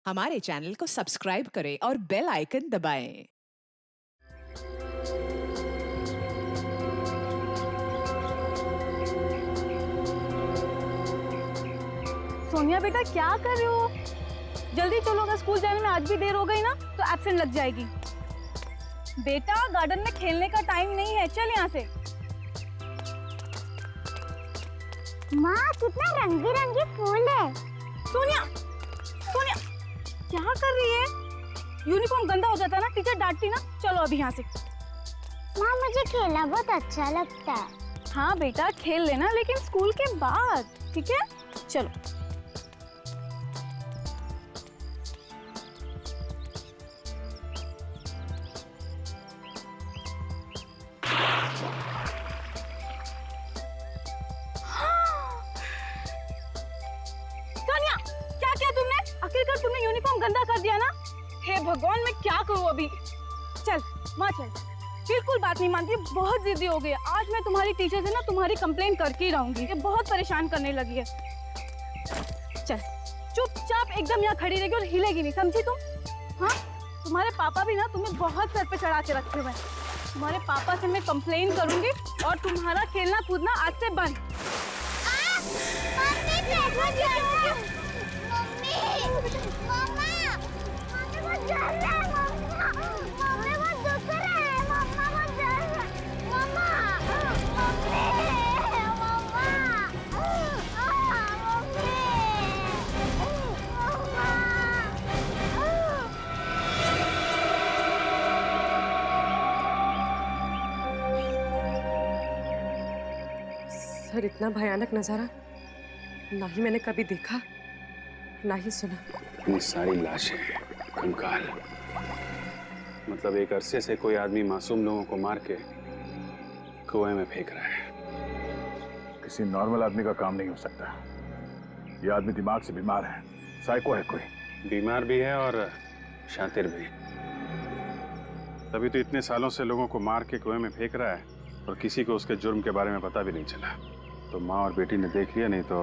हमारे चैनल को सब्सक्राइब करें और बेल आइकन दबाएं। सोनिया बेटा क्या कर रहे हो? जल्दी चलो, अगर स्कूल जाने में आज भी देर हो गई ना तो एब्सेंट लग जाएगी। बेटा गार्डन में खेलने का टाइम नहीं है, चल यहाँ से। माँ कितना रंग बिरंगे फूल है। सोनिया, सोनिया क्या कर रही है? यूनिफॉर्म गंदा हो जाता ना, टीचर डांटती ना। चलो अभी यहाँ से। माँ मुझे खेलना बहुत अच्छा लगता है। हाँ बेटा खेल लेना, लेकिन स्कूल के बाद, ठीक है? चलो। सोनिया क्या किया तुमने? आखिरकार तुमने यूनिफॉर्म गंदा कर दिया ना। हे भगवान, मैं क्या करूँ अभी? चल माँ चल, बिल्कुल बात नहीं मानती, बहुत जिद्दी हो गई है। आज मैं तुम्हारी टीचर से ना तुम्हारी कंप्लेन करके ही रहूंगी। ये बहुत परेशान करने लगी है। चल चुपचाप एकदम यहाँ खड़ी रहेगी और हिलेगी नहीं, समझी तुम? हाँ, तुम्हारे पापा भी ना तुम्हें बहुत सर पे चढ़ा के रखे हुए हैं। तुम्हारे पापा से मैं कंप्लेन करूंगी और तुम्हारा खेलना कूदना आज से बंद। सर, इतना भयानक नजारा ना ही मैंने कभी देखा, ना ही सुना। इतनी सारी लाशें, कंकाल। मतलब एक अरसे से कोई आदमी मासूम लोगों को मार के कुएं में फेंक रहा है। किसी नॉर्मल आदमी का काम नहीं हो सकता। ये आदमी दिमाग से बीमार है, साइको है कोई। बीमार भी है और शातिर भी। तभी तो इतने सालों से लोगों को मार के कुएं में फेंक रहा है और किसी को उसके जुर्म के बारे में पता भी नहीं चला। तो माँ और बेटी ने देख लिया, नहीं तो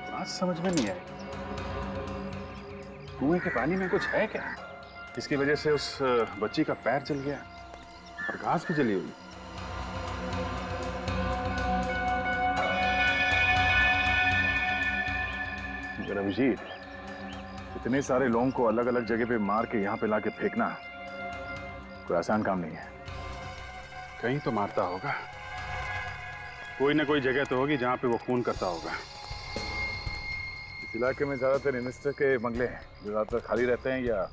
बात समझ में नहीं आई। कुएं के पानी में कुछ है क्या, इसकी वजह से उस बच्ची का पैर जल गया और घास भी जली हुई। रविजीत, इतने सारे लोगों को अलग अलग जगह पे मार के यहाँ पे लाके फेंकना कोई आसान काम नहीं है। कहीं तो मारता होगा, कोई ना कोई जगह तो होगी जहाँ पे वो खून करता होगा। इस इलाके में ज्यादातर इन्वेस्टर के बंगले हैं जो ज्यादातर खाली रहते हैं या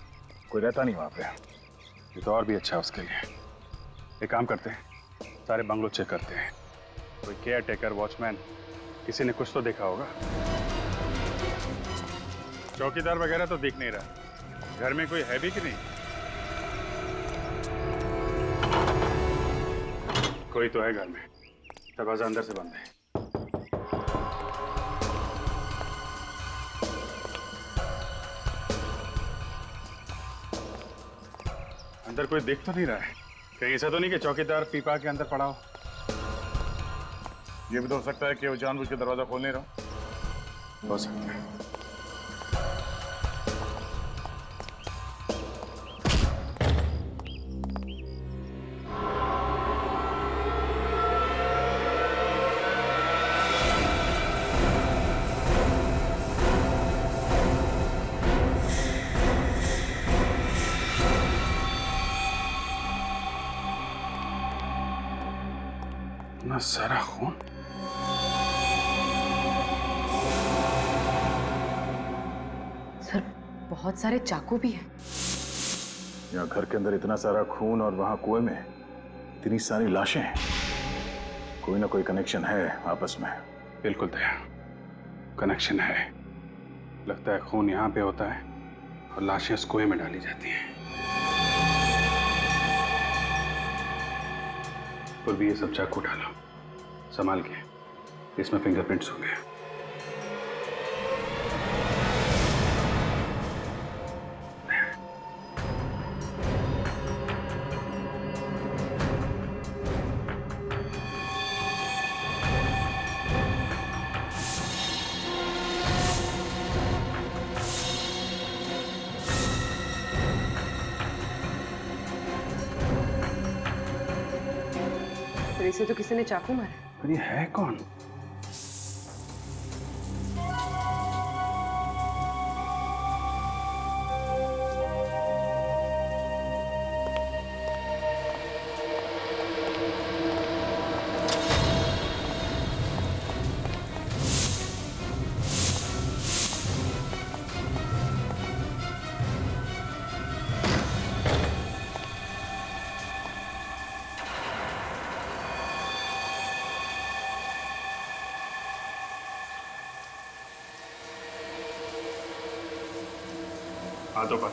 कोई रहता नहीं वहाँ पे। ये तो और भी अच्छा है उसके लिए। एक काम करते हैं, सारे बंगलो चेक करते हैं। कोई केयर टेकर, वॉचमैन, किसी ने कुछ तो देखा होगा। चौकीदार वगैरह तो दिख नहीं रहा। घर में कोई है भी कि नहीं? कोई तो है घर में, दरवाजा अंदर से बंद है। अंदर कोई देख तो नहीं रहा है? कहीं ऐसा तो नहीं कि चौकीदार पीपा के अंदर पड़ा हो? ये भी तो हो सकता है कि वो जानबूझ के दरवाजा खोल नहीं रहा। हो सकता है। इतना सारा खून। सर, बहुत सारे चाकू भी हैं। यहाँ घर के अंदर इतना सारा खून और वहाँ कुएं में इतनी सारी लाशें हैं। कोई ना कोई कनेक्शन है आपस में। बिल्कुल दया, कनेक्शन है। लगता है खून यहाँ पे होता है और लाशें उस कुएं में डाली जाती हैं। और भी ये सब चाकू डालो, संभाल के। इसमें फिंगरप्रिंट्स होंगे। पर इसे तो किसी ने चाकू मारा। पर ये है कौन? हाथों पर।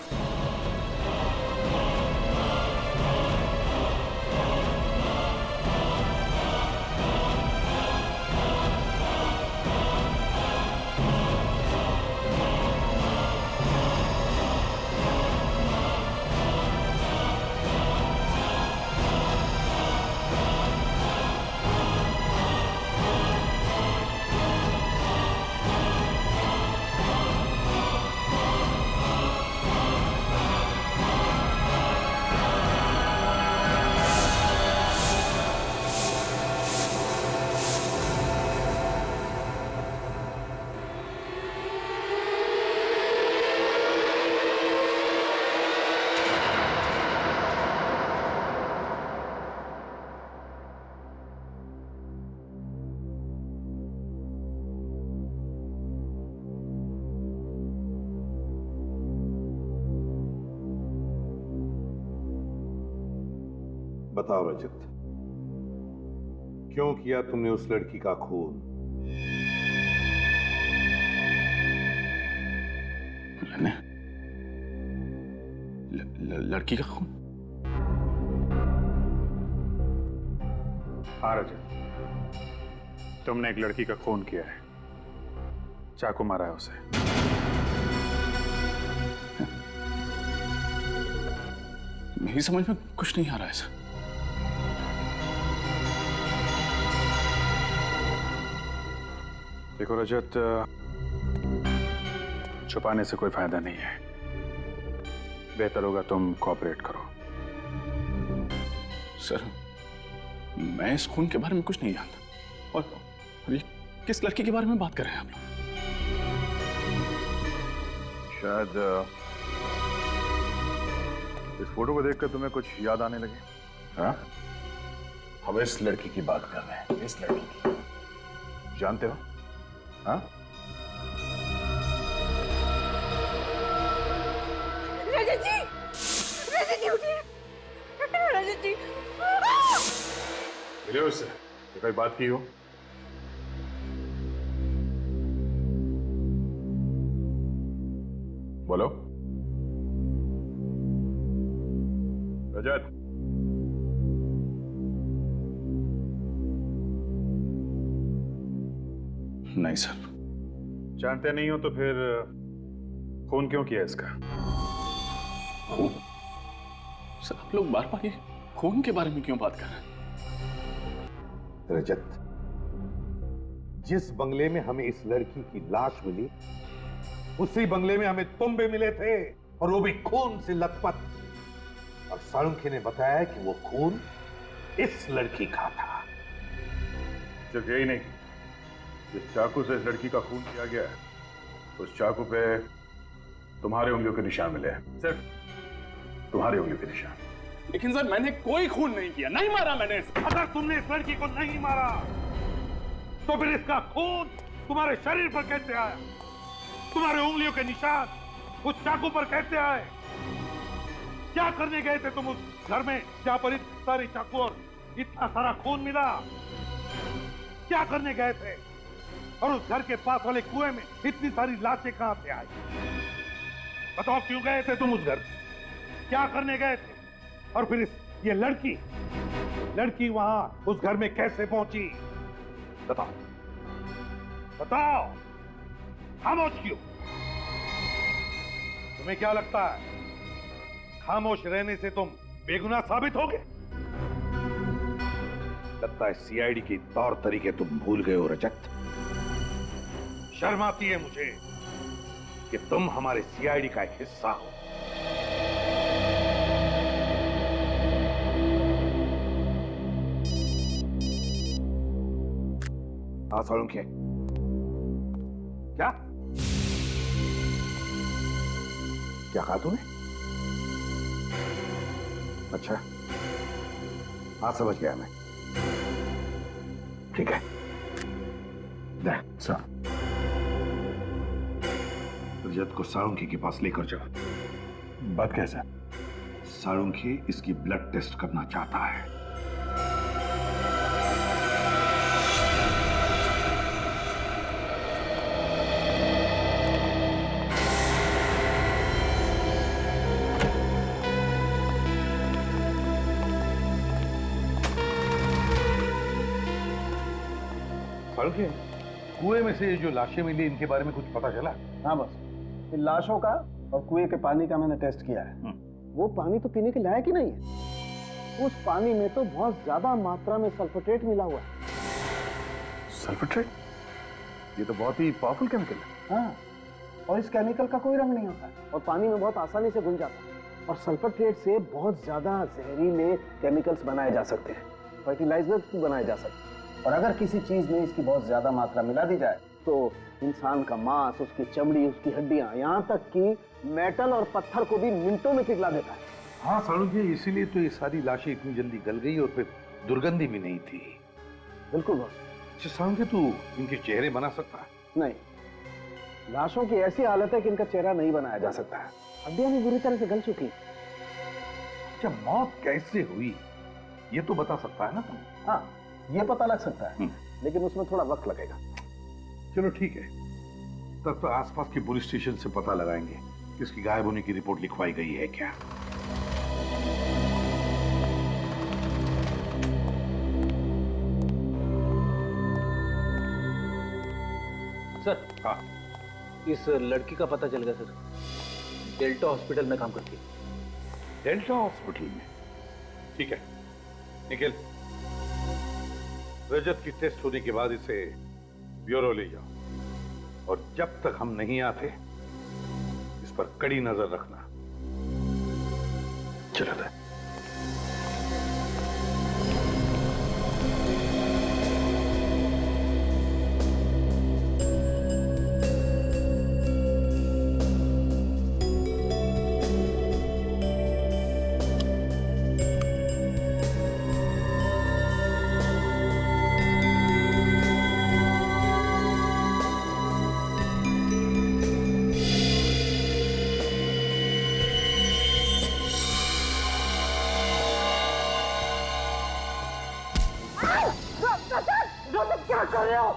बताओ रजत, क्यों किया तुमने उस लड़की का खून? मैंने लड़की का खून? हाँ रजत, तुमने एक लड़की का खून किया है, चाकू मारा है उसे। मेरी समझ में कुछ नहीं आ रहा है सर। देखो रजत, छुपाने से कोई फायदा नहीं है। बेहतर होगा तुम कोऑपरेट करो। सर, मैं इस खून के बारे में कुछ नहीं जानता। और ये किस लड़की के बारे में बात कर रहे हैं आप लोग? शायद इस फोटो को देखकर तुम्हें कुछ याद आने लगे। हाँ, हम इस लड़की की बात कर रहे हैं। इस लड़की की जानते हो? हाँ, रजत जी, रजत जी उठिए, रजत जी। मिले उससे? कोई बात की हो? बोलो रजत। नहीं सर। जानते नहीं हो तो फिर खून क्यों किया इसका? खून? सर, आप लोग बार बार ये खून के बारे में क्यों बात कर रहे हैं? रजत, जिस बंगले में हमें इस लड़की की लाश मिली, उसी बंगले में हमें तुम भी मिले थे, और वो भी खून से लथपथ। और साळुंखे ने बताया कि वो खून इस लड़की का था। सिर्फ यही नहीं, जिस चाकू से इस लड़की का खून किया गया है, उस चाकू पे तुम्हारे उंगलियों के निशान मिले हैं। सिर्फ तुम्हारी उंगलियों के निशान। लेकिन सर, मैंने कोई खून नहीं किया, नहीं मारा मैंने इसे। अगर तुमने इस लड़की को नहीं मारा, तो फिर इसका खून तुम्हारे शरीर पर कैसे आया? तुम्हारे उंगलियों के निशान उस चाकू पर कैसे आए? क्या करने गए थे तुम उस घर में जहां पर इतने सारे चाकू और इतना सारा खून मिला? क्या करने गए थे? और उस घर के पास वाले कुएं में इतनी सारी लाशें कहां से आई? बताओ, क्यों गए थे तुम उस घर? क्या करने गए थे? और फिर ये लड़की वहां उस घर में कैसे पहुंची? बताओ, बताओ। खामोश क्यों? तुम्हें क्या लगता है खामोश रहने से तुम बेगुनाह साबित होगे? लगता है सीआईडी के तौर तरीके तुम भूल गए हो रजत। शर्म आती है मुझे कि तुम हमारे सीआईडी का एक हिस्सा हो। हाँ सोलंकी। क्या क्या कहा तूने? अच्छा, हाँ समझ गया मैं। ठीक है, सर रजत को साळुंखी के पास लेकर जाओ। बात कैसे? साळुंखी इसकी ब्लड टेस्ट करना चाहता है। साळुंखी, कुएं में से जो लाशें मिली इनके बारे में कुछ पता चला? हाँ बस, इन लाशों का और कुएं के पानी का मैंने टेस्ट किया है। वो पानी तो पीने के लायक ही नहीं है। उस पानी में तो बहुत ज्यादा मात्रा में सल्फेट मिला हुआ है। सल्फेट? ये तो बहुत ही पावरफुल केमिकल है। हाँ, और इस केमिकल का कोई रंग नहीं होता और पानी में बहुत आसानी से घुल जाता है। और सल्फेट से बहुत ज्यादा जहरीले केमिकल्स बनाए जा सकते हैं, फर्टिलाइजर्स बनाए जा सकते हैं। और अगर किसी चीज में इसकी बहुत ज्यादा मात्रा मिला दी जाए तो इंसान का मांस, उसकी चमड़ी, उसकी हड्डियां, यहाँ तक कि मेटल और पत्थर को भी मिनटों में पिघला देता है। हाँ साळुंखी, इसीलिए तो ये सारी लाशें इतनी जल्दी गल गई और फिर दुर्गंधी भी नहीं थी। बिल्कुल बॉस। अच्छा साळुंखी, तू इनके चेहरे बना सकता है? नहीं, लाशों की ऐसी हालत है कि इनका चेहरा नहीं बनाया जा सकता है। हड्डियां भी बुरी तरह से गल चुकी। अच्छा, मौत कैसे हुई ये तो बता सकता है ना तुम? हाँ, ये पता लग सकता है, लेकिन उसमें थोड़ा वक्त लगेगा। चलो ठीक है, तब तो आसपास के पुलिस स्टेशन से पता लगाएंगे कि इसकी गायब होने की रिपोर्ट लिखवाई गई है क्या। सर, हाँ, इस लड़की का पता चल गया सर। डेल्टा हॉस्पिटल में काम करती है। डेल्टा हॉस्पिटल में? ठीक है, निखिल, रजत की टेस्ट होने के बाद इसे ब्यूरो ले जाओ और जब तक हम नहीं आते इस पर कड़ी नजर रखना। चलो दे।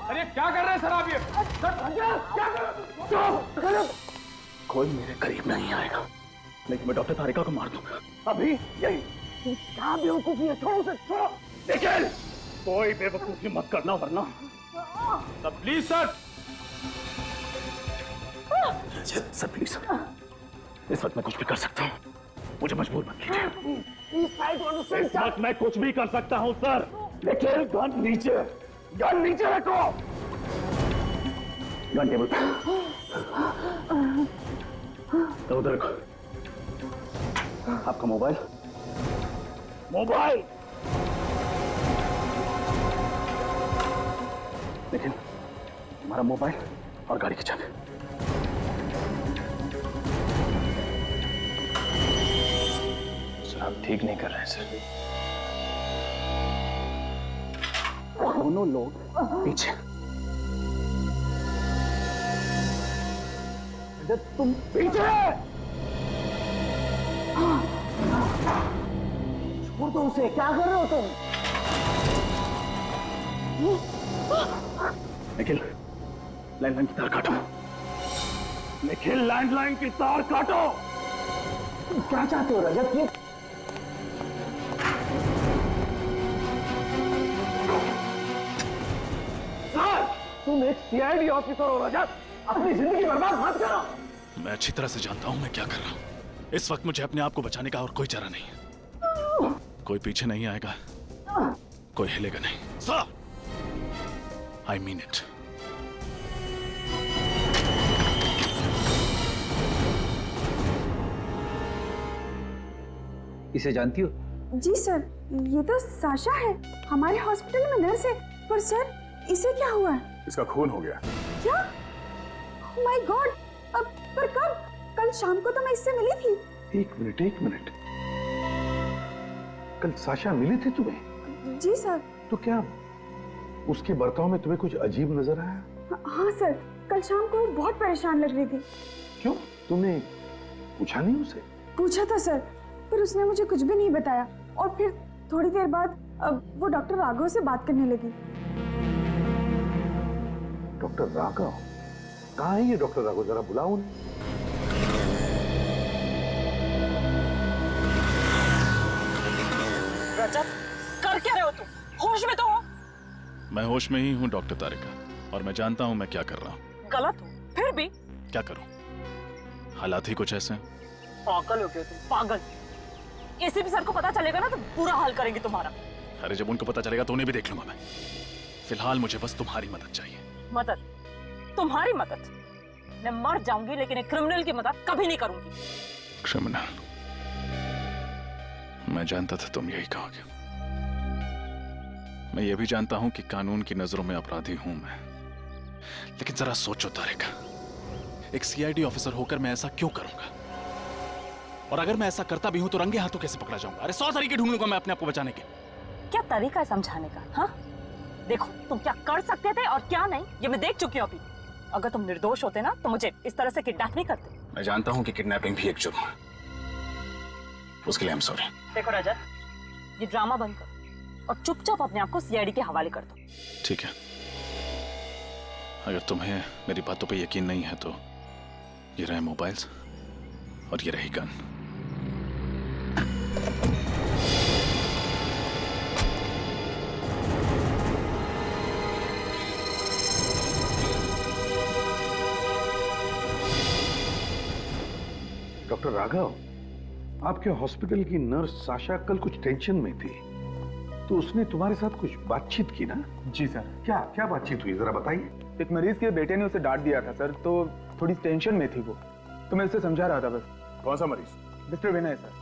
अरे क्या कर रहे हैं सर आप ये? कोई मेरे करीब नहीं आएगा, लेकिन मैं डॉक्टर तारिका को मार दूंगा अभी यही। क्या बेवकूफी है, छोड़ो उसे, छोड़ो। निखिल, कोई बेवकूफी मत करना वरना। Please sir. सर प्लीज, इस वक्त मैं कुछ भी कर सकता हूँ, मुझे मजबूर मत कीजिए। इस वक्त मैं कुछ भी कर सकता हूँ सर। निखिल, गन नीचे, गन नीचे रखो। गन टेबल पे, तो उधर रखो। आपका मोबाइल, मोबाइल। लेकिन हमारा मोबाइल और गाड़ी की चाबी। सर आप ठीक नहीं कर रहे हैं सर। दोनों लोग पीछे। तुम पीछे, छोड़ दो उसे, क्या कर रहे हो तुम? निखिल, लैंडलाइन की तार काटो। निखिल, लैंडलाइन की तार काटो। तुम क्या चाहते हो रजत? ये तुम एक सीआईडी ऑफिसर हो रजत, अपनी जिंदगी बर्बाद मत करो। मैं अच्छी तरह से जानता हूं मैं क्या कर रहा हूं। इस वक्त मुझे अपने आप को बचाने का और कोई चारा नहीं है। कोई पीछे नहीं आएगा, कोई हिलेगा नहीं। Sir, I mean it. इसे जानती हो? जी सर, ये तो साशा है, हमारे हॉस्पिटल में नर्स है। पर सर, इसे क्या हुआ है? इसका खून हो गया। क्या? Oh my God! अब पर कब? कल शाम को तो मैं इससे मिली थी। एक मिनट। कल साशा मिली थी तुम्हें? जी सर। तो क्या उसके बर्ताव में तुम्हें कुछ अजीब नजर आया? हाँ सर, कल शाम को वो बहुत परेशान लग रही थी। क्यों? तुमने पूछा नहीं उसे? पूछा था सर, पर उसने मुझे कुछ भी नहीं बताया। और फिर थोड़ी देर बाद वो डॉक्टर राघव से बात करने लगी। डॉक्टर राघव? कहाँ है ये डॉक्टर राघव? जरा बुलाओ उन्हें। रजत, कर क्या रहे हो तुम? होश में तो हो? मैं होश में ही हूँ डॉक्टर तारिका, और मैं जानता हूँ मैं क्या कर रहा हूँ। गलत हो, फिर भी? क्या करूँ, हालात ही कुछ ऐसे हैं। पागल हो गए तुम, पागल। एसीपी सर को पता चलेगा ना तो बुरा हाल करेंगे तुम्हारा। अरे जब उनको पता चलेगा तो उन्हें भी देख लूंगा मैं। फिलहाल मुझे बस तुम्हारी मदद चाहिए। मदद? तुम्हारी मदद? मैं मर जाऊंगी लेकिन एक क्रिमिनल की मदद कभी नहीं करूंगी। क्रिमिनल? मैं जानता था तुम यही कहोगे। मैं ये भी जानता हूं कि कानून की नजरों में अपराधी हूं मैं, लेकिन जरा सोचो तारिका, एक सीआईडी ऑफिसर होकर मैं ऐसा क्यों करूंगा? और अगर मैं ऐसा करता भी हूं तो रंगे हाथों कैसे पकड़ा जाऊंगा? अरे 100 तरीके ढूंढ लूंगा मैं अपने आप को बचाने के। क्या तरीका है समझाने का? हाँ, देखो तुम क्या कर सकते थे और क्या नहीं ये मैं देख चुकी हूँ अभी। अगर तुम निर्दोष होते ना तो मुझे इस तरह से किडनैप नहीं करते। मैं जानता हूं कि किडनैपिंग भी एक जुर्म है, उसके लिए आई एम सॉरी। देखो रजत, ये ड्रामा बंद करो और चुपचाप अपने आप को सीआईडी के हवाले कर दो। ठीक है, अगर तुम्हें मेरी बातों पे यकीन नहीं है तो ये रहे मोबाइल्स और ये रही गन। डॉक्टर राघव, आपके हॉस्पिटल की नर्स साशा कल कुछ टेंशन में थी, तो उसने तुम्हारे साथ कुछ बातचीत की ना? जी सर। क्या क्या बातचीत हुई, जरा बताइए। एक मरीज के बेटे ने उसे डांट दिया था सर, तो थोड़ी टेंशन में थी वो, तो मैं उसे समझा रहा था बस। कौन सा मरीज? मिस्टर विनय सर,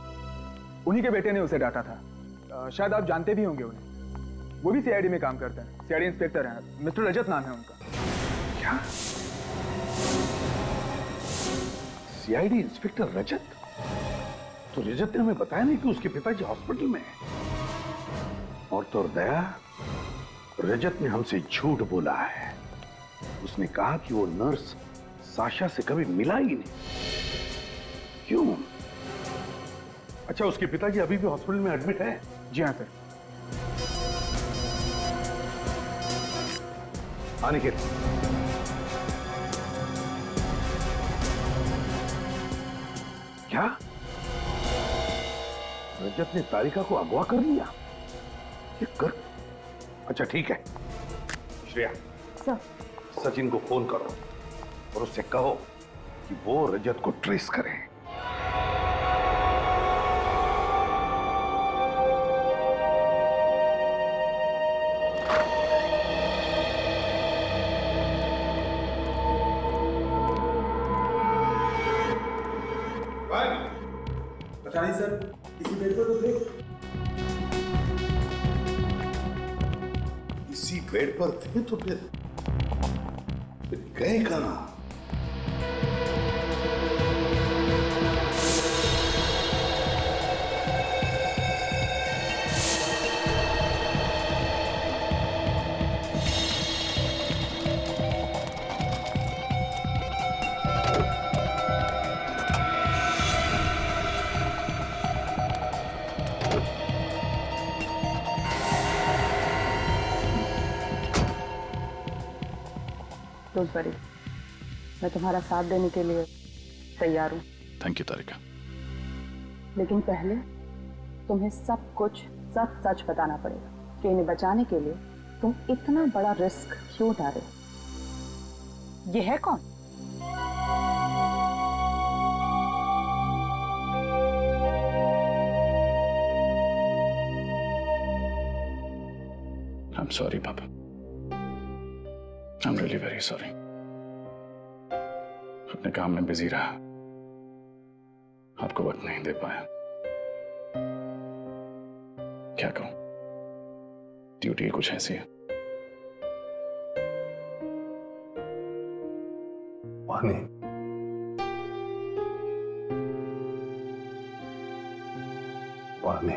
उन्हीं के बेटे ने उसे डांटा था। शायद आप जानते भी होंगे उन्हें, वो भी सीआईडी में काम करते हैं, सीआईडी इंस्पेक्टर हैं, मिस्टर रजत नाम है उनका। क्या? सीआईडी इंस्पेक्टर रजत? तो रजत ने हमें बताया नहीं कि उसके पिताजी हॉस्पिटल में हैं। और तो दया, रजत ने हमसे झूठ बोला है। उसने कहा कि वो नर्स साशा से कभी मिला ही नहीं। क्यों? अच्छा, उसके पिताजी अभी भी हॉस्पिटल में एडमिट है? जी हाँ सर। आने के क्या? रजत ने तारिका को अगवा कर लिया? ये कर? अच्छा ठीक है, श्रेया सर, सचिन को फोन करो और उससे कहो कि वो रजत को ट्रेस करे। पता नहीं सर, इसी बेड पर तो थे। इसी बेड पर थे तो फिर गए कहां? डोंट वरी, मैं तुम्हारा साथ देने के लिए तैयार हूँ। थैंक यू तारिका। लेकिन पहले तुम्हें सब कुछ सच सच बताना पड़ेगा कि इन्हें बचाने के लिए तुम इतना बड़ा रिस्क क्यों उठा रहे हो। ये है कौन? I'm sorry, Papa. I'm really very sorry. अपने काम में बिजी रहा, आपको वक्त नहीं दे पाया। क्या कहूं, ड्यूटी कुछ ऐसी है। पानी पानी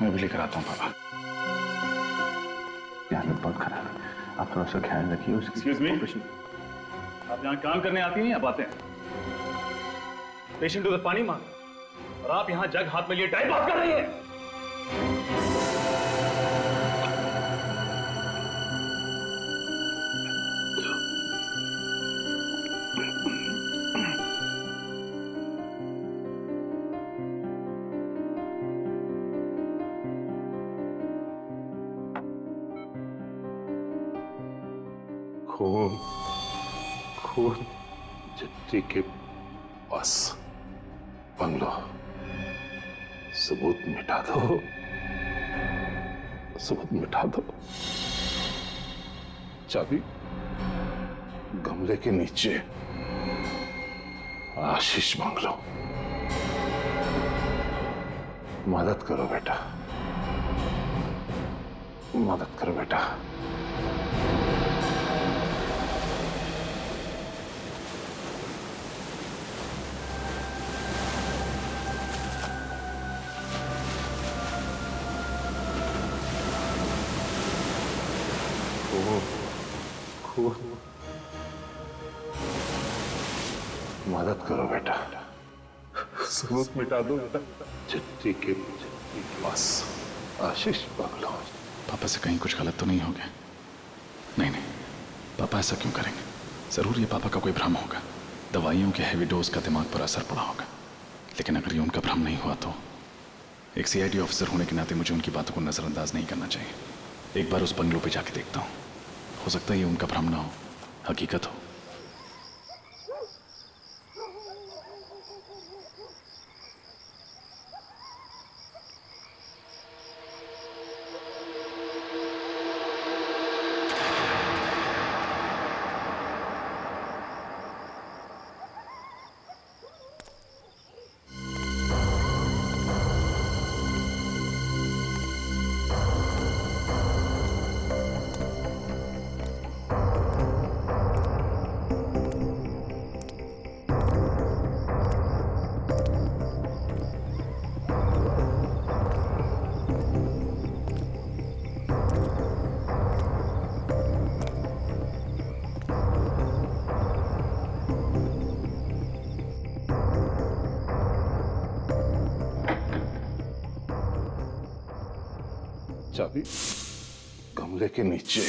मैं भी लेकर आता हूँ पापा। यहाँ बहुत खराब है, आप थोड़ा सा ख्याल रखिए। एक्सक्यूज मी, आप यहाँ काम करने आती हैं या बातें? पेशेंट उधर पानी मांग और आप यहाँ जग हाथ में लिए टाइम पास कर रही है। खून खून चिट्ठी के पास बंगलो, सबूत मिटा दो, सबूत मिटा दो। चाबी गमले के नीचे, आशीष बंगलो। मदद करो बेटा, मदद करो बेटा। मदद करो बेटा, सबूत मिटा दो बेटा। चिट्ठी के पास आशीष बंगलो। पापा से कहीं कुछ गलत तो नहीं हो गया? नहीं नहीं, पापा ऐसा क्यों करेंगे? जरूर ये पापा का कोई भ्रम होगा, दवाइयों के हैवी डोज का दिमाग पर असर पड़ा होगा। लेकिन अगर ये उनका भ्रम नहीं हुआ तो एक सीआईडी ऑफिसर होने के नाते मुझे उनकी बातों को नजरअंदाज नहीं करना चाहिए। एक बार उस बंगलो पे जाके देखता हूँ, हो सकता है ये उनका भ्रम ना हो, हकीकत हो। चाबी गमले के नीचे।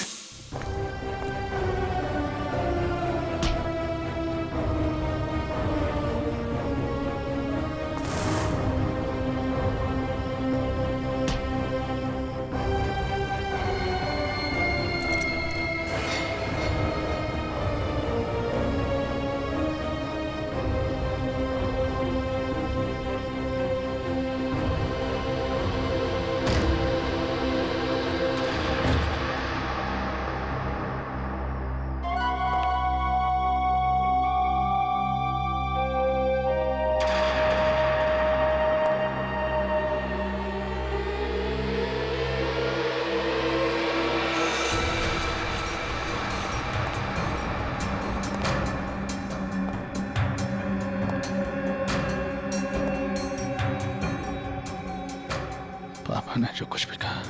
पापा ने जो कुछ भी कहा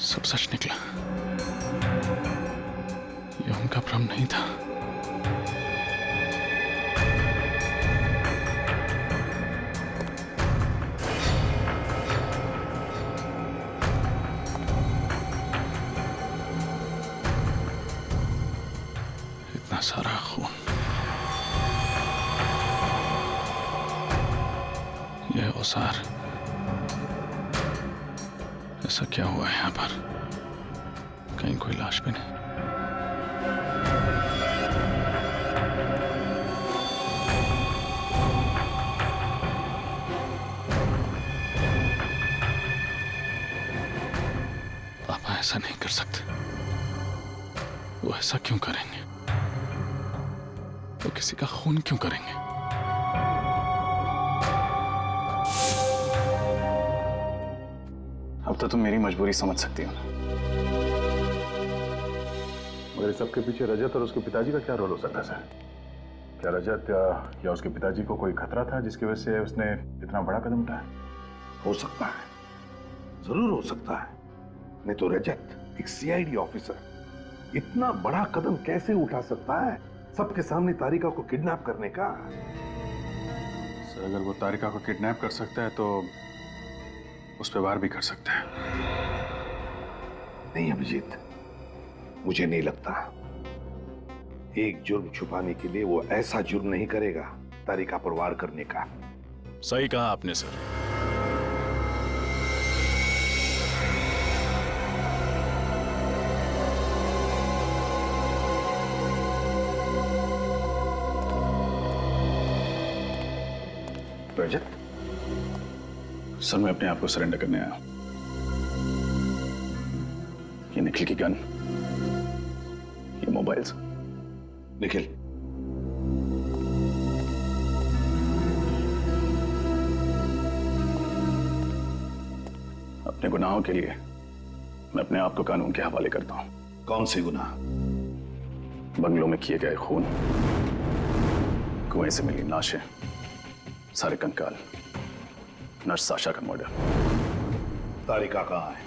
सब सच निकला। ये उनका भ्रम नहीं था। इतना सारा खून, यह औसार, ऐसा क्या हुआ है यहाँ पर? कहीं कोई लाश भी नहीं। पापा ऐसा नहीं कर सकते। वो ऐसा क्यों करेंगे? वो किसी का खून क्यों करेंगे? अब तो तुम मेरी मजबूरी समझ सकती हो ना। मगर इस सबके पीछे रजत और उसके पिताजी का क्या रोल हो सकता है सर? क्या रजत या उसके पिताजी को कोई खतरा था जिसकी वजह से उसने इतना बड़ा कदम उठाया? हो सकता है, जरूर हो सकता है। नहीं तो रजत एक सीआईडी ऑफिसर इतना बड़ा कदम कैसे उठा सकता है सबके सामने तारिका को किडनैप करने का? सर अगर वो तारिका को किडनैप कर सकता है तो उस पर वार भी कर सकता है। नहीं अभिजीत, मुझे नहीं लगता। एक जुर्म छुपाने के लिए वो ऐसा जुर्म नहीं करेगा तारिका पर वार करने का। सही कहा आपने सर। रजत, सर मैं अपने आप को सरेंडर करने आया हूं। ये निखिल की गन, ये मोबाइल्स। निखिल, अपने गुनाहों के लिए मैं अपने आप को कानून के हवाले करता हूं। कौन से गुनाह? बंगलों में किए गए खून, कुएं से मिली लाशें, सारे कंकाल, नर्स साशा का मर्डर। तारिका कहाँ है?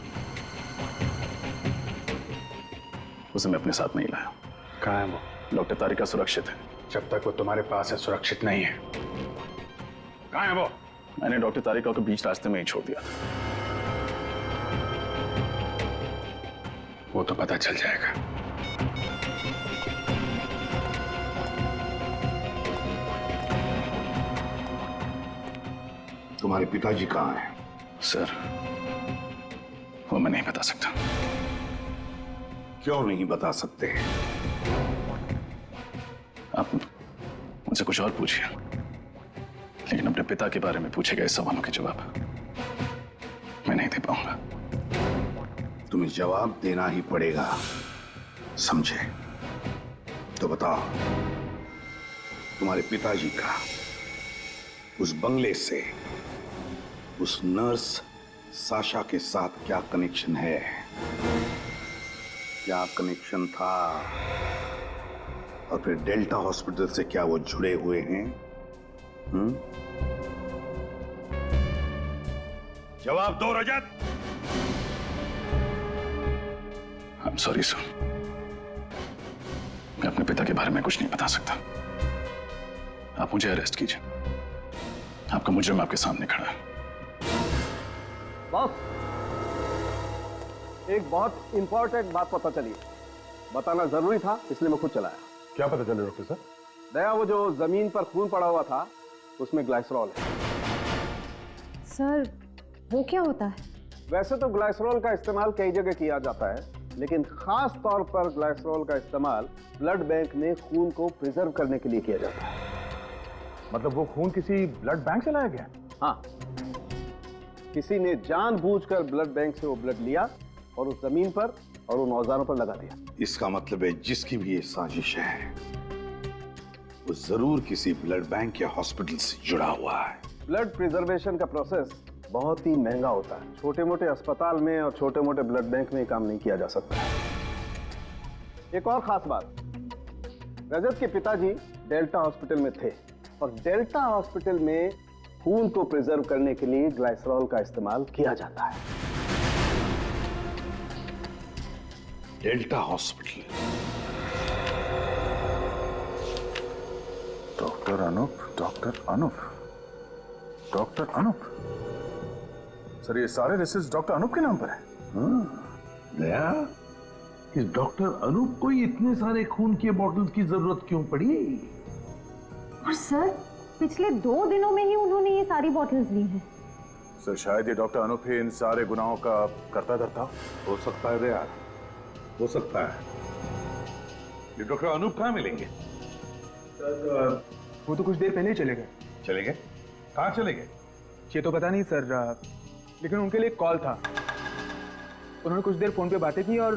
उसे मैं अपने साथ नहीं लाया। कहाँ है वो? डॉक्टर तारिका सुरक्षित है। जब तक वो तुम्हारे पास है सुरक्षित नहीं है। कहाँ है वो? मैंने डॉक्टर तारिका को बीच रास्ते में ही छोड़ दिया था। वो तो पता चल जाएगा। तुम्हारे पिताजी कहाँ हैं? सर वो मैं नहीं बता सकता। क्यों नहीं बता सकते? आप मुझसे कुछ और पूछिए, लेकिन अपने पिता के बारे में पूछे गए सवालों के जवाब मैं नहीं दे पाऊंगा। तुम्हें जवाब देना ही पड़ेगा, समझे? तो बताओ, तुम्हारे पिताजी का उस बंगले से उस नर्स साशा के साथ क्या कनेक्शन है? क्या कनेक्शन था? और फिर डेल्टा हॉस्पिटल से क्या वो जुड़े हुए हैं? जवाब दो रजत। आई एम सॉरी सर, मैं अपने पिता के बारे में कुछ नहीं बता सकता। आप मुझे अरेस्ट कीजिए, आपका मुजरिम आपके सामने खड़ा है। बॉस, एक बहुत इंपॉर्टेंट बात पता चली, बताना जरूरी था इसलिए मैं खुद चलाया। क्या पता चला डॉक्टर साहब? दया, वो जो जमीन पर खून पड़ा हुआ था उसमें ग्लाइसरॉल है। सर वो क्या होता है? वैसे तो ग्लाइसरॉल का इस्तेमाल कई जगह किया जाता है, लेकिन खास तौर पर ग्लाइसरॉल का इस्तेमाल ब्लड बैंक में खून को प्रिजर्व करने के लिए किया जाता है। मतलब वो खून किसी ब्लड बैंक से लाया गया? हाँ, किसी ने जानबूझकर ब्लड बैंक से वो ब्लड लिया और उस जमीन पर और उन औजारों पर लगा दिया। इसका मतलब है जिसकी भी ये साजिश है वो जरूर किसी ब्लड बैंक या हॉस्पिटल से जुड़ा हुआ है। ब्लड प्रिजर्वेशन का प्रोसेस बहुत ही महंगा होता है। छोटे मोटे अस्पताल में और छोटे मोटे ब्लड बैंक में काम नहीं किया जा सकता। एक और खास बात, रजत के पिताजी डेल्टा हॉस्पिटल में थे और डेल्टा हॉस्पिटल में खून को प्रिजर्व करने के लिए ग्लाइसरॉल का इस्तेमाल किया जाता है। Delta Hospital. Doctor Anoop, doctor Anoop, doctor Anoop. Sir ये सारे रिसर्च डॉक्टर अनूप के नाम पर है? दया, इस डॉक्टर अनूप को इतने सारे खून के बॉटल्स की जरूरत क्यों पड़ी? और सर पिछले 2 दिनों में ही उन्होंने ये सारी बॉटल्स ली हैं। सर शायद ये डॉक्टर अनूप ही इन सारे गुनाहों का करता धरता हो सकता है दया, हो सकता है। ये डॉक्टर अनूप कहाँ मिलेंगे? सर वो तो कुछ देर पहले ही चले गए। चले गए? कहाँ चले गए? ये तो पता नहीं सर, लेकिन उनके लिए कॉल था। उन्होंने कुछ देर फोन पे बातें की और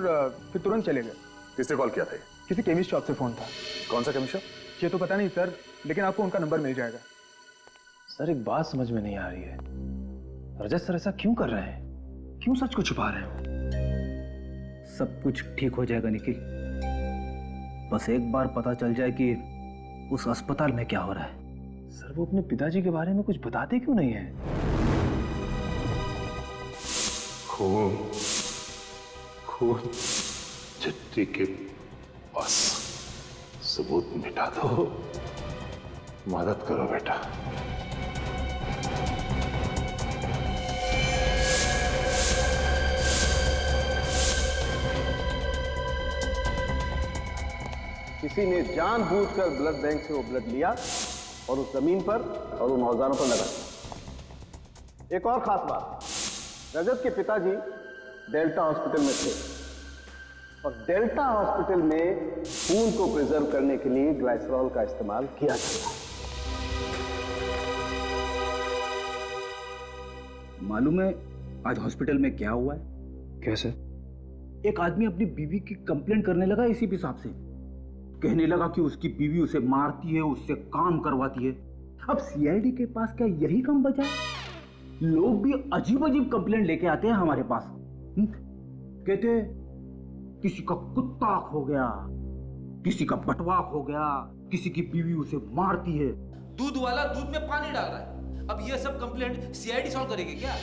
फिर तुरंत चले गए। किसने कॉल किया था? किसी केमिस्ट शॉप से फोन था। कौन सा केमिस्ट शॉप? ये तो पता नहीं सर, लेकिन आपको उनका नंबर मिल जाएगा। सर एक बात समझ में नहीं आ रही है, रजत सर ऐसा क्यों कर रहे हैं? क्यों सच को छुपा रहे हो? सब कुछ ठीक हो जाएगा निखिल। बस एक बार पता चल जाए कि उस अस्पताल में क्या हो रहा है। सर वो अपने पिताजी के बारे में कुछ बताते क्यों नहीं है? खून चिट्ठी के बस सबूत मिटा दो। मदद करो बेटा। किसी ने जानबूझकर ब्लड बैंक से वो ब्लड लिया और उस जमीन पर और उन औजारों पर लगा दिया। एक और खास बात, रजत के पिताजी डेल्टा हॉस्पिटल में थे और डेल्टा हॉस्पिटल में खून को प्रिजर्व करने के लिए ग्लाइसरॉल का इस्तेमाल किया जाता है। मालूम है आज हॉस्पिटल में क्या हुआ है? कैसे? एक आदमी अपनी बीवी की कंप्लेंट करने लगा इसी हिसाब से। कहने लगा कि उसकी बीवी उसे मारती है, उससे काम करवाती है। अब सीआईडी के पास क्या यही काम बचा है? लोग भी अजीब अजीब कंप्लेंट लेके आते हैं हमारे पास। कहते किसी का कुत्ता खो गया, किसी का बटवा खो गया, किसी की बीवी उसे मारती है। दूध वाला दूध में पानी डाल रहा है। अब ये सब कंप्लेंट सीआईडी सॉल्व करेगी क्या?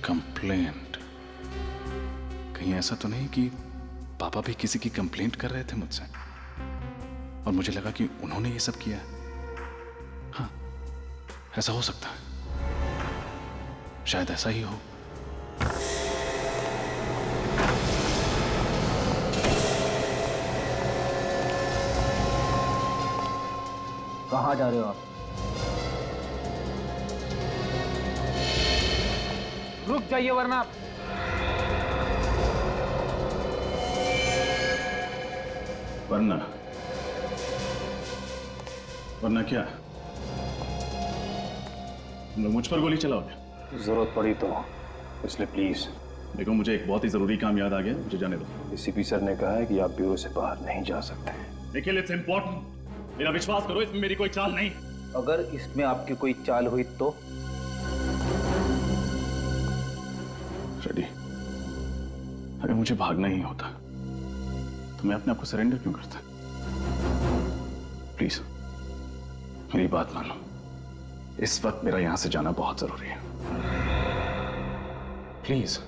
कंप्लेंट? कहीं ऐसा तो नहीं कि पापा भी किसी की कंप्लेंट कर रहे थे मुझसे और मुझे लगा कि उन्होंने ये सब किया? हाँ, ऐसा हो सकता है। शायद ऐसा ही हो। कहाँ जा रहे हो आप? रुक जाइए वरना आप। वरना क्या? तुम लोग मुझ पर गोली चलाओगे? जरूरत पड़ी तो, इसलिए प्लीज। देखो मुझे एक बहुत ही जरूरी काम याद आ गया, मुझे जाने दो। एसीपी सर ने कहा है कि आप ब्यूरो से बाहर नहीं जा सकते। Nikhil, it's important. मेरा विश्वास करो, इसमें मेरी कोई चाल नहीं। अगर इसमें आपकी कोई चाल हुई तो? रेडी, अगर मुझे भागना ही होता तो मैं अपने आप को सरेंडर क्यों करता? प्लीज मेरी बात मानो, इस वक्त मेरा यहां से जाना बहुत जरूरी है। प्लीज।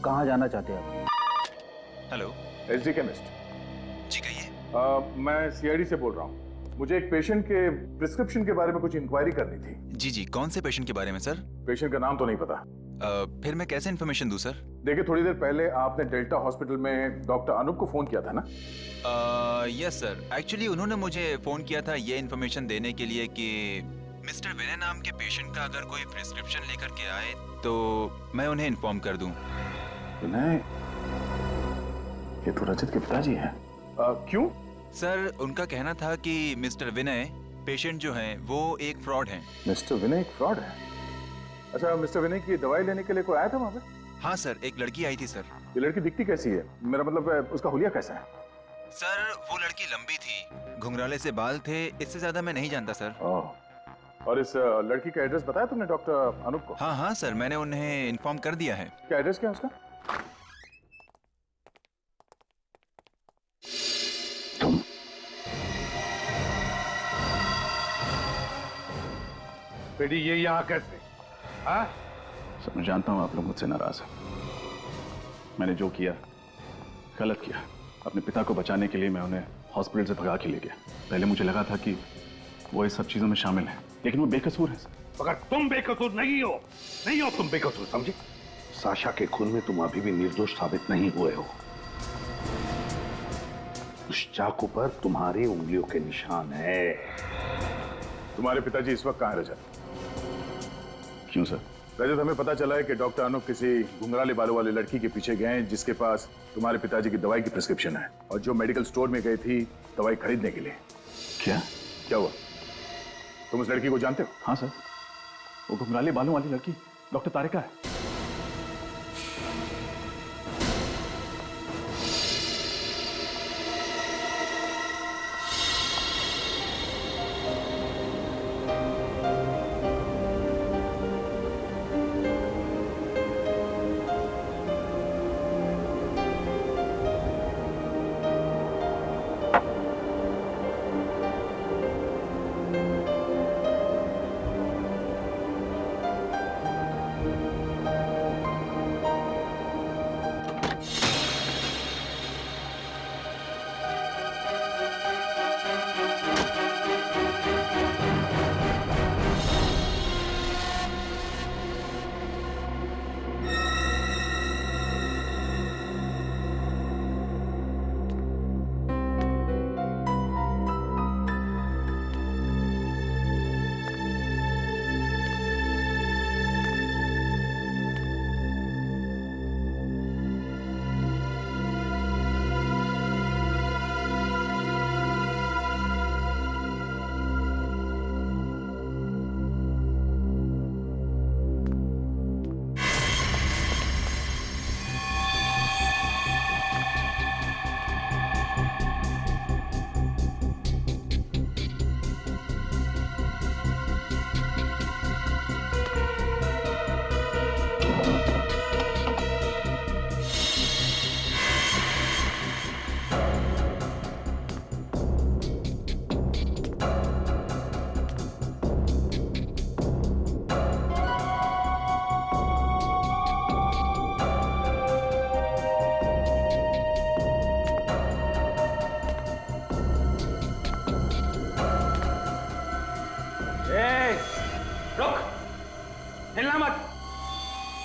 कहाँ जाना चाहते हैं आप? Hello, SD chemist. जी कहिए। मैं सीआईडी से बोल रहा हूँ। मुझे एक पेशेंट के प्रिस्क्रिप्शन के बारे में कुछ इंक्वायरी करनी थी। जी जी, कौन से पेशेंट के बारे में सर? पेशेंट का नाम तो नहीं पता। फिर मैं कैसे इन्फॉर्मेशन दूं सर? देखिए, थोड़ी देर पहले आपने डेल्टा हॉस्पिटल में डॉक्टर अनूप को फोन किया था ना? यस सर, एक्चुअली उन्होंने मुझे फोन किया था ये इन्फॉर्मेशन देने के लिए कि मिस्टर विनय नाम के पेशेंट का अगर कोई प्रिस्क्रिप्शन लेकर के आए तो मैं उन्हें इन्फॉर्म कर दूं। विनय, ये तो रजत के पिताजी हैं। क्यों? सर, उनका कहना था कि मिस्टर विनय पेशेंट जो हैं वो एक फ्रॉड हैं। मिस्टर विनय एक फ्रॉड है? अच्छा, मिस्टर विनय की दवाई लेने के लिए कोई आया था वहाँ पे? हाँ सर, एक लड़की आई थी सर। ये लड़की दिखती कैसी है? मेरा मतलब उसका हुलिया कैसा है? सर, वो लड़की लंबी थी, घुंघराले से बाल थे, इससे ज्यादा मैं नहीं जानता सर। और इस लड़की का एड्रेस बताया तुमने डॉक्टर अनूप को? हाँ हाँ सर, मैंने उन्हें इन्फॉर्म कर दिया है। क्या एड्रेस क्या है उसका? बेटी, ये यहाँ कैसे? हाँ? सर, मैं जानता हूँ आप लोग मुझसे नाराज हैं। मैंने जो किया गलत किया। अपने पिता को बचाने के लिए मैं उन्हें हॉस्पिटल से भगा के ले गया। पहले मुझे लगा था कि वो इस सब चीजों में शामिल हैं, लेकिन वो बेकसूर हैं सर। मगर तुम बेकसूर नहीं हो, नहीं हो तुम बेकसूर, समझे? साशा के खून में तुम अभी भी निर्दोष साबित नहीं हुए हो। उस चाकू पर तुम्हारी उंगलियों के निशान है। तुम्हारे पिताजी इस वक्त कहाँ है रजत? क्यों सर? रजत, हमें पता चला है कि डॉक्टर अनूप किसी घुंघराले बालों वाली लड़की के पीछे गए हैं जिसके पास तुम्हारे पिताजी की दवाई की प्रिस्क्रिप्शन है और जो मेडिकल स्टोर में गई थी दवाई खरीदने के लिए। क्या? क्या हुआ? तुम उस लड़की को जानते हो? हाँ सर, वो घुंघराले बालों वाली लड़की डॉक्टर तारिका है।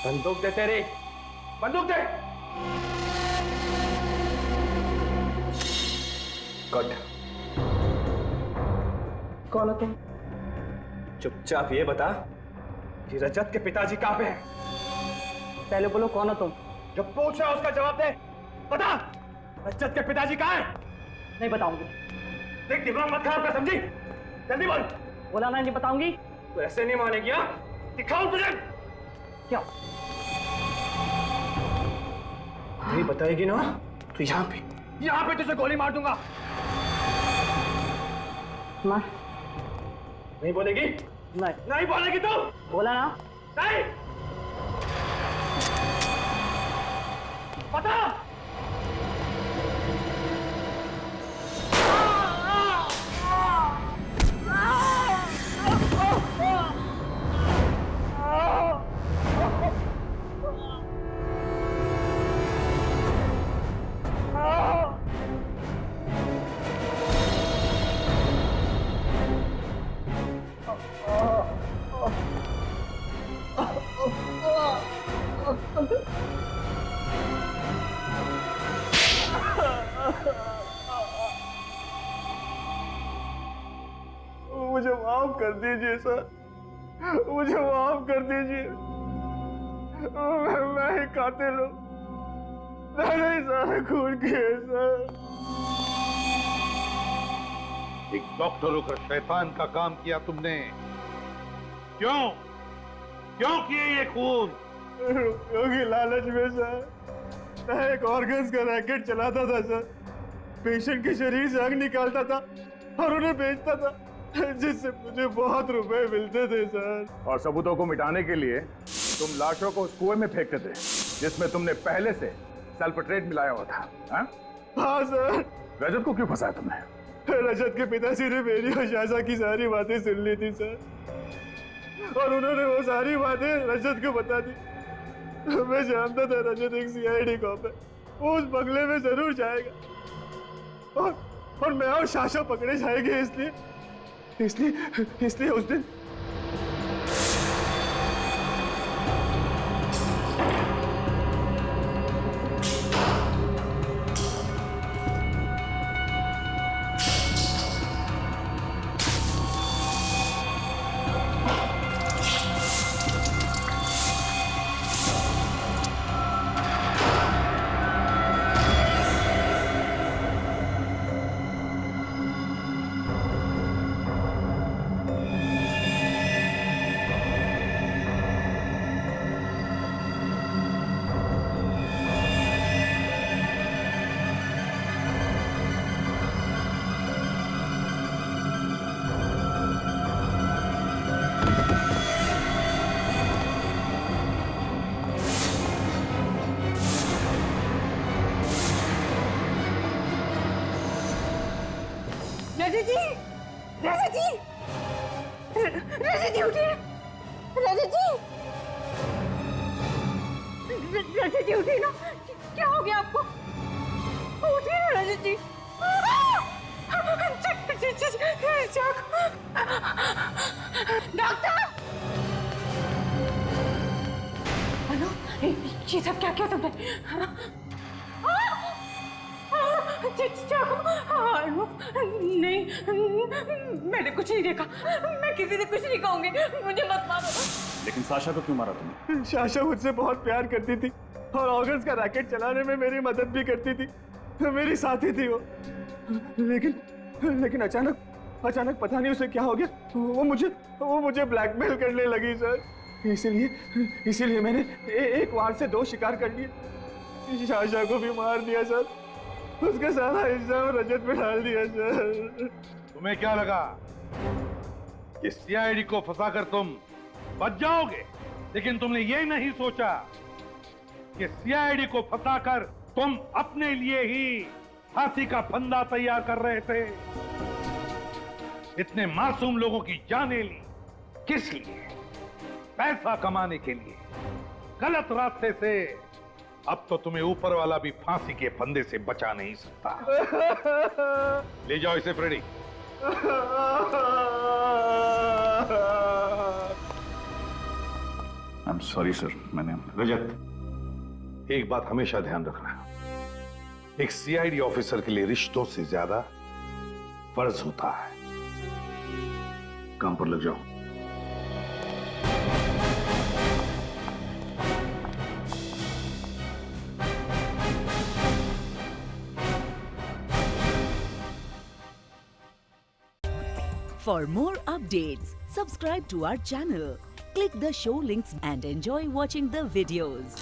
बंदूक दे तेरी, बंदूक दे। कट। कौन हो तुम? चुपचाप ये बता कि रजत के पिताजी कहाँ पे हैं? पहले बोलो कौन हो तुम? जो पूछा उसका जवाब दे। बता, रजत के पिताजी कहाँ हैं? नहीं बताऊंगी। देख दिमाग मत खराब कर, समझी? जल्दी बोल। बोला ना नहीं बताऊंगी। तो ऐसे नहीं मानेगी? हाँ, दिखाओ तुझे। क्या? नहीं बताएगी ना तो यहाँ पे तुझे गोली मार दूंगा। मार। नहीं बोलेगी? नहीं बोलेगी तू? बोला ना। नहीं। बता। मुझे माफ कर दीजिए सर, मुझे माफ कर दीजिए। मैं ही कातिल हूँ, मैंने ही सारा खून किया सर। एक डॉक्टर होकर शैतान का काम किया तुमने। क्यों किए ये खून? क्योंकि लालच में सर, मैं एक ऑर्गन्स का रैकेट चलाता था सर। पेशेंट के शरीर से आग निकालता था और उन्हें बेचता था, जिससे मुझे बहुत रुपए मिलते थे सर। और सबूतों को मिटाने के लिए तुम लाशों को उस कुएं में फेंकते थे जिसमें तुमने पहले से सल्फेट्रेट मिलाया हुआ था। हाँ सर। रजत को क्यों फंसाया तुमने? रजत के पिताजी ने मेरी और शाशा की सारी बातें सुन ली थी सर, और उन्होंने वो सारी बातें रजत को बता दी। मैं जानता था रजत एक सीआईडी कॉप है, वो उस बंगले में जरूर जाएगा और मैं और शाशा पकड़े जाएंगे। इसलिए उस दिन रजत जी उठिए, रजत जी उठिए ना, क्या हो गया आपको? उठिए ना रजत जी। डॉक्टर! अनु, ये सब क्या किया तुमने? नहीं, मैंने कुछ नहीं देखा, मैं किसी से कुछ नहीं कहूंगी, मुझे मत मारो। लेकिन साशा को क्यों मारा तुमने? शाशा मुझसे बहुत प्यार करती थी और ऑर्गन्स का रैकेट चलाने में मेरी मदद भी करती थी, मेरी साथी थी वो। लेकिन अचानक पता नहीं उसे क्या हो गया, वो मुझे ब्लैकमेल करने लगी सर। इसीलिए मैंने एक वार से 2 शिकार कर लिए। शाशा को भी मार दिया सर, उसका सारा इल्जाम रजत पे डाल दिया सर। तुम्हें क्या लगा कि सीआईडी को फंसाकर तुम बच जाओगे? लेकिन तुमने ये नहीं सोचा कि सीआईडी को फंसाकर तुम अपने लिए ही फांसी का फंदा तैयार कर रहे थे। इतने मासूम लोगों की जानें ली, किस लिए? पैसा कमाने के लिए, गलत रास्ते से। अब तो तुम्हें ऊपर वाला भी फांसी के फंदे से बचा नहीं सकता। ले जाओ इसे फ्रेडी। I'm sorry sir, मैंने रजत, एक बात हमेशा ध्यान रखना, एक सीआईडी ऑफिसर के लिए रिश्तों से ज्यादा फर्ज होता है। काम पर लग जाओ। For more updates, subscribe to our channel, click the show links and enjoy watching the videos.